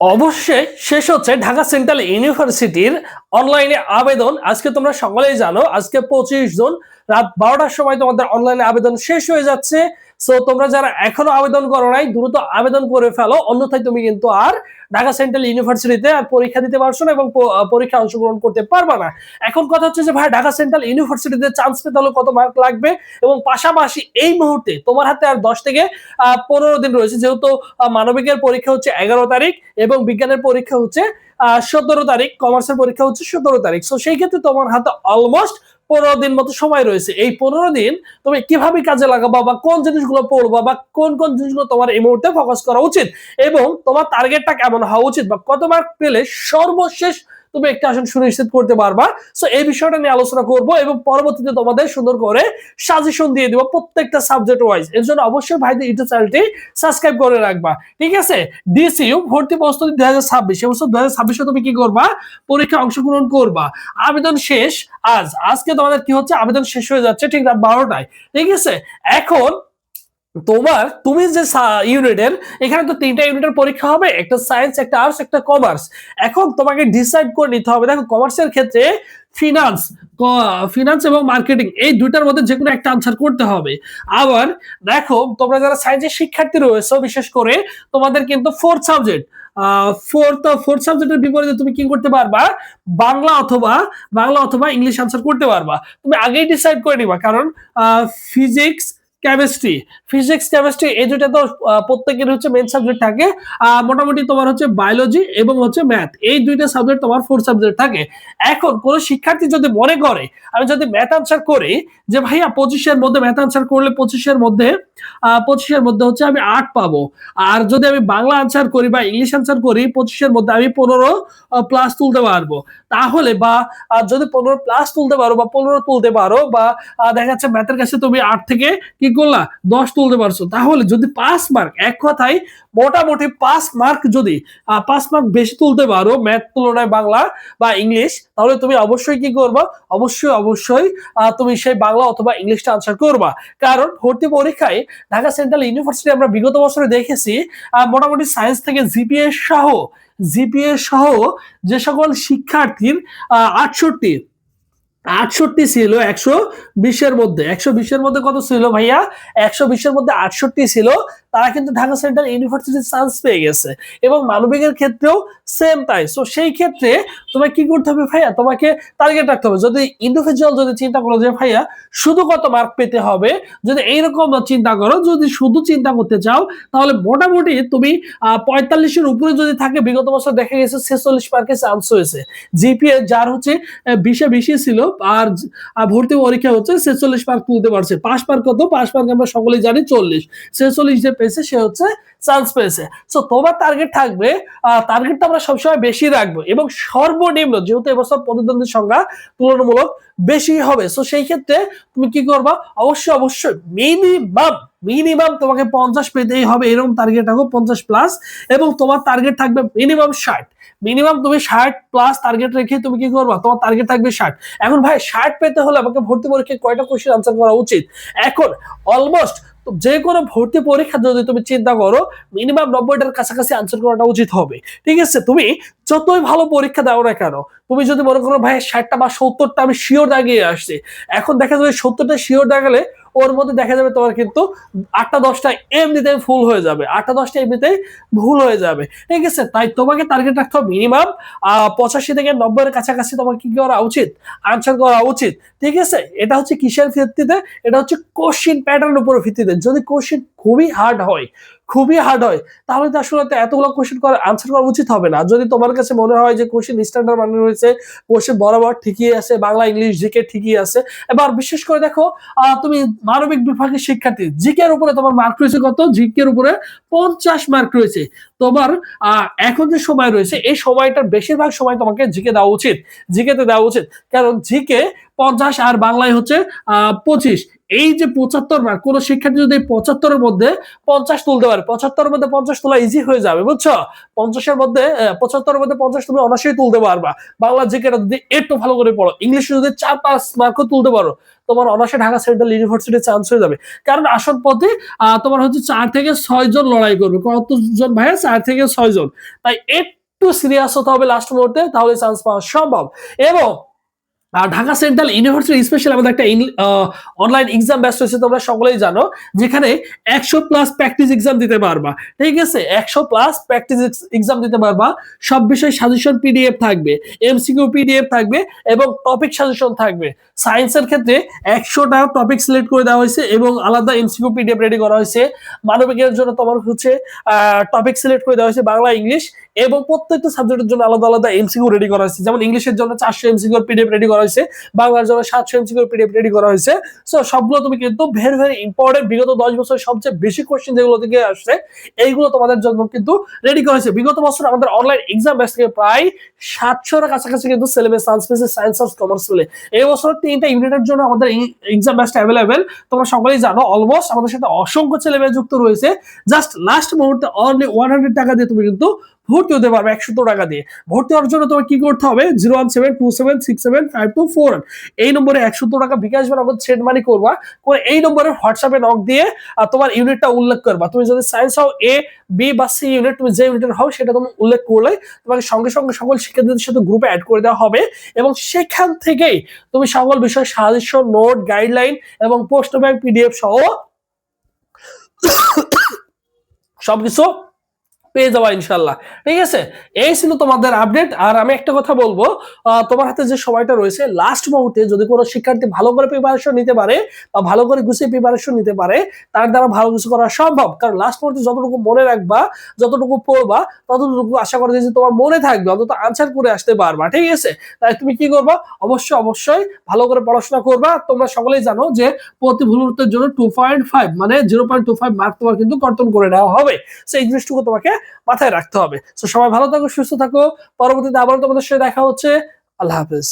অবশ্যই শেষ হচ্ছে ঢাকা সেন্ট্রাল ইউনিভার্সিটির অনলাইনে আবেদন। আজকে তোমরা সকলেই জানো আজকে 25 জুন রাত 12টার সময় তোমাদের অনলাইনে আবেদন শেষ হয়ে যাচ্ছে। সো তোমরা যারা এখনো আবেদন করো নাই দ্রুত আবেদন করে ফেলো, অন্যথায় তুমি কিন্তু আর ঢাকা সেন্ট্রাল ইউনিভার্সিটিতে আর পরীক্ষা দিতে পারছো না এবং পরীক্ষা অংশগ্রহণ করতে পারবা না। এখন কথা হচ্ছে যে ভাই ঢাকা সেন্ট্রাল ইউনিভার্সিটিতে চান্স পেতে হলে কত মার্ক লাগবে, এবং পাশাপাশি এই মুহূর্তে তোমার হাতে আর 10 থেকে 15 দিন রয়েছে, যেহেতু মানবিকের পরীক্ষা হচ্ছে 11 তারিখ এবং বিজ্ঞানের পরীক্ষা হচ্ছে 17 তারিখ, কমার্সের পরীক্ষা হচ্ছে 17 তারিখ। সো সেই ক্ষেত্রে তোমার হাতে অলমোস্ট 15 দিন মতো সময় রয়েছে। এই 15 দিন তুমি কিভাবে কাজে লাগাবা বা কোন জিনিসগুলো পড়বা বা কোন কোন জিনিসগুলো তোমার এই মুহূর্তে ফোকাস করা উচিত এবং তোমার টার্গেটটা কেমন হওয়া উচিত বা কত মার্ক পেলে সর্বশেষ তুমি একটা আসন সুনিশ্চিত করতে পারবা। সো এই বিষয়টা নিয়ে আলোচনা করব এবং পরবর্তীতে তোমাদের সুন্দর করে সাজেশন দিয়ে দিব প্রত্যেকটা সাবজেক্ট ওয়াইজ। এর জন্য অবশ্যই ভাইদের ইউটিউব চ্যানেলটি সাবস্ক্রাইব করে রাখবা, ঠিক আছে? ডিসিইউ ভর্তি প্রস্তুতি 2026, এবছর 2026 তুমি কি করবা? পরীক্ষা অংশগ্রহণ করবা। আবেদন শেষ আজকে তোমাদের কি হচ্ছে, আবেদন শেষ হয়ে যাচ্ছে ঠিক রাত 12টায়, ঠিক আছে? এখন তুমি যে ইউনিটের, এখানে তো 3টা ইউনিটের পরীক্ষা হবে, একটা সায়েন্স, একটা আর্টস, একটা কমার্স। এখন তোমাকে ডিসাইড করে নিতে হবে। দেখো কমার্সের ক্ষেত্রে ফিনান্স ফিনান্স এবং মার্কেটিং এই দুইটার মধ্যে যে কোনো একটা আনসার করতে হবে। আবার দেখো তোমরা যারা সায়েন্সের শিক্ষার্থী রয়েছে, বিশেষ করে তোমাদের কিন্তু ফোর্থ সাবজেক্টের বিপরীতে তুমি কি করতে পারবা? বাংলা অথবা ইংলিশ আনসার করতে পারবা। তুমি আগেই ডিসাইড করে নিবা, কারণ ফিজিক্স কেমিস্ট্রি এই দুইটা তো প্রত্যেকের হচ্ছে মেইন সাবজেক্ট থাকে। মোটামুটি তোমার হচ্ছে বায়োলজি এবং হচ্ছে ম্যাথ, এই দুইটা সাবজেক্ট তোমার 4 সাবজেক্ট থাকে। এখন কোন শিক্ষার্থী যদি মনে করে আমি যদি ম্যাথ আনসার করি, যে ভাইয়া 25-এর মধ্যে ম্যাথ আনসার করলে 25-এর মধ্যে হচ্ছে আমি 8 পাবো, আর যদি আমি বাংলা আনসার করি বা ইংলিশ আনসার করি 25-এর মধ্যে আমি 15 প্লাস তুলতে পারবো, তাহলে বা যদি 15 প্লাস তুলতে পারো বা 15 তুলতে পারো বা দেখা যাচ্ছে ম্যাথের কাছে তুমি 8 থেকে কি করলা 10 তুলতে পারছো, তাহলে যদি 5 মার্ক, এক কথায় মোটামুটি 5 মার্ক, যদি 5 মার্ক বেশি তুলতে পারো ম্যাথ তুলনায় বাংলা বা ইংলিশ, তাহলে তুমি অবশ্যই কি করবা? অবশ্যই তুমি সেই বাংলা অথবা ইংলিশটা আনসার করবা। কারণ ভর্তি পরীক্ষায় ঢাকা সেন্ট্রাল ইউনিভার্সিটি আমরা বিগত বছরে দেখেছি মোটামুটি সায়েন্স থেকে জিপিএ সহ যে সকল শিক্ষার্থীর 68 ছিল 120-এর মধ্যে কত ছিল ভাইয়া? 120-এর মধ্যে 68 ছিল, তারা কিন্তু ঢাকা সেন্ট্রাল ইউনিভার্সিটির চান্স পেয়ে গেছে। এবং মানবিকের ক্ষেত্রেও সেম তাই। সো সেই ক্ষেত্রে তোমাকে কি করতে হবে ভাইয়া? তোমাকে টার্গেট রাখতে হবে। যদি ইন্ডিভিজুয়াল যদি চিন্তা করো যে ভাইয়া শুধু কত মার্ক পেতে হবে, যদি এইরকম চিন্তা করো, যদি শুধু চিন্তা করতে চাও, তাহলে মোটামুটি তুমি 45-এর উপরে যদি থাকে, বিগত বছর দেখা গেছে 46 মার্কের চান্স হয়েছে। জিপিএ যার হচ্ছে 20-এ বেশি ছিল আর ভর্তি পরীক্ষা হচ্ছে 46 মার্ক তুলতে পারছে। পাস মার্ক কত? পাস মার্ক আমরা সকলেই জানি 40। 46 যে পেয়েছে সে হচ্ছে চান্স পেয়েছে। সো তোমার টার্গেট থাকবে, টার্গেটটা আমরা সবসময় বেশি রাখবো এবং সর্বনিম্ন, যেহেতু এবছর প্রতিদ্বন্দ্বীর সংখ্যা তুলনামূলক বেশি হবে, সো সেই ক্ষেত্রে তুমি কি করবা? অবশ্যই মিনিমাম তোমাকে 50 পেতেই হবে, এরকম টার্গেট রাখো 50 প্লাস, এবং তোমার টার্গেট থাকবে মিনিমাম 60। মিনিমাম তুমি 60 প্লাস টার্গেট রেখে তুমি কি করবা? তোমার টার্গেট থাকবে 60। এখন ভাই 60 পেতে হলে আমাকে ভর্তি পরীক্ষায় কয়টা কোশ্চেন আনসার করা উচিত? এখন অলমোস্ট যে কোনো ভর্তি পরীক্ষা যদি তুমি চিন্তা করো, মিনিমাম 90টার কাছাকাছি আনসার করাটা উচিত হবে, ঠিক আছে? তুমি যতই ভালো পরীক্ষা দাও না কেন, তুমি যদি মনে করো ভাই 60টা বা 70টা আমি শিওর দাগিয়ে আসছি, এখন দেখা যাবে 70টা শিওর দাগালে ওর মধ্যে দেখা যাবে তোমার কিন্তু 8টা 10টা এমনিতেই ভুল হয়ে যাবে, 8টা 10টা এমনিতেই ভুল হয়ে যাবে, ঠিক আছে? তাই তোমাকে টার্গেট রাখতে হবে মিনিমাম 85 থেকে 90-এর কাছাকাছি তোমাকে কি করা উচিত? আনসার করা উচিত, ঠিক আছে? এটা হচ্ছে কিসের ভিত্তিতে? এটা হচ্ছে কোশ্চেন প্যাটার্নের উপর ভিত্তিতে। যদি কোশ্চেন খুবই হার্ড হয়, তাহলে তো আসলে এতগুলো কোশ্চেন আনসার করা উচিত হবে না। যদি তোমার কাছে মনে হয় যে কোশ্চেন স্ট্যান্ডার্ড মানে রয়েছে, কোশ্চেন বরাবর ঠিকই আছে, বাংলা ইংলিশ জিকে ঠিকই আছে। এবার বিশেষ করে দেখো তুমি মানবিক বিভাগের শিক্ষার্থী, জিকে এর উপরে তোমার মার্ক রয়েছে কত? জিকে এর উপরে 50 মার্ক রয়েছে। তোমার এখন যে সময় রয়েছে, এই সময়টার বেশিরভাগ সময় তোমাকে জিকে দেওয়া উচিত, কারণ জিকে 50 আর বাংলায় হচ্ছে 25। এই যে 75 মার্ক, কোন শিক্ষার্থী যদি 75 এর মধ্যে 50 তুলতে পারে, 75 এর মধ্যে 50 তোলা ইজি হয়ে যাবে, বুঝছো? 50 এর মধ্যে 75 এর মধ্যে 50 তুমি অনায়াসেই তুলতে পারবা। বাংলা জিকেটা যদি একটু ভালো করে পড়ো, ইংলিশে যদি 4-5 মার্কও তুলতে পারো, তোমার অনায়াসে ঢাকা সেন্ট্রাল ইউনিভার্সিটির চান্স হয়ে যাবে। কারণ আসন পথে তোমার হচ্ছে 4 থেকে 6 জন লড়াই করবে। কতজন ভাইয়া? 4 থেকে 6 জন। তাই একটু সিরিয়াস হতে হবে লাস্ট মুহূর্তে, তাহলে চান্স পাওয়া সম্ভব। এবং ঢাকা সেন্ট্রাল ইউনিভার্সিটি স্পেশাল আমাদের একটা অনলাইন এক্সাম ব্যাচ হয়েছে, তোমরা সকলেই জানো, যেখানে 100+ প্র্যাকটিস এক্সাম দিতে পারবা। ঠিক আছে, 100+ প্র্যাকটিস এক্সাম দিতে পারবা। সব বিষয় সাজেশন পিডিএফ থাকবে, এমসিকিউ পিডিএফ থাকবে এবং টপিক সাজেশন থাকবে। সায়েন্সের ক্ষেত্রে 100টা টপিক সিলেক্ট করে দেওয়া হয়েছে এবং আলাদা এমসিকিউ পিডিএফ রেডি করা হয়েছে। মানবিকের জন্য তোমার হচ্ছে টপিক সিলেক্ট করে দেওয়া হয়েছে বাংলা, ইংলিশ, এবং প্রত্যেকটা সাবজেক্টের জন্য আলাদা আলাদা এমসিকিউ রেডি করা হয়েছে। যেমন ইংলিশের জন্য 400 এমসিকিউ পিডিএফ রেডি করা হয়েছে, বাংলার জন্য 700 এমসিকিউ পিডিএফ রেডি করা হয়েছে। সো সবগুলো তুমি কিন্তু ভেরি ভেরি ইম্পর্টেন্ট, বিগত 10 বছর সবচেয়ে বেশি কোশ্চেন যেগুলো থেকে আসছে এইগুলো তোমাদের জন্য কিন্তু রেডি করা হয়েছে। বিগত বছর আমাদের অনলাইন এক্সাম ব্যাচ থেকে প্রায় 700 এর কাছাকাছি কিন্তু সিলেবাস চান্স পেয়েছে সায়েন্স আর কমার্স মিলে। এই বছর 3টা ইউনিটের জন্য আমাদের এক্সাম ব্যাচটা অ্যাভেলেবেল, তোমরা সকলেই জানো। অলমোস্ট আমাদের সাথে অসংখ্য ছেলেমেয়ে যুক্ত রয়েছে। জাস্ট লাস্ট মুহূর্তে অনলি 100 টাকা দিয়ে তুমি কিন্তু ভর্তি হতে পারবে, 100 টাকা দিয়ে। ভর্তি হওয়ার জন্য তোমার কি করতে হবে? 01727675241 এই নম্বরে 100 টাকা বিকাশ বা নগদ সেন্ড মানি করবা, করে এই নম্বরে হোয়াটসঅ্যাপে নক দিয়ে তোমার ইউনিটটা উল্লেখ করবা। তুমি যদি সায়েন্স হও, এ, বি বা সি ইউনিট, তুমি যে ইউনিটের হও সেটা তুমি উল্লেখ করলে তোমাকে সঙ্গে সঙ্গে সকল শিক্ষার্থীদের সাথে গ্রুপে অ্যাড করে দেওয়া হবে এবং সেখান থেকেই তুমি সকল বিষয় সাজেশন, নোট, গাইডলাইন এবং পোস্ট ব্যাংক পিডিএফ সহ সবকিছু পেয়ে যাওয়া ইনশাল্লাহ। ঠিক আছে, এই ছিল তোমাদের আপডেট। আর আমি একটা কথা বলবো, তোমার হাতে যে সময়টা রয়েছে, লাস্ট মুহূর্তে যদি কোনো শিক্ষার্থী ভালো করে প্রিপারেশন নিতে পারে বা ভালো করে গুছিয়ে প্রিপারেশন নিতে পারে, তার দ্বারা ভালো কিছু করা সম্ভব। কারণ লাস্ট মুহূর্তে যতটুকু মনে রাখবা, যতটুকু পড়বা, ততটুকু আশা করা যায় যে তোমার মনে থাকবে, অন্তত আনসার করে আসতে পারবা। ঠিক আছে, তাই তুমি কি করবা? অবশ্যই অবশ্যই ভালো করে পড়াশোনা করবা। তোমরা সকলেই জানো যে প্রতি ভুল উত্তরের জন্য 2.5 মানে 0.25 মার্ক তোমার কিন্তু কর্তন করে নেওয়া হবে। সেই জিনিসটুকু তোমাকে মাথায় রাখতে হবে। তো সবাই ভালো থাকো, সুস্থ থাকো। পরবর্তীতে আবার তোমাদের সাথে দেখা হচ্ছে। আল্লাহ হাফেজ।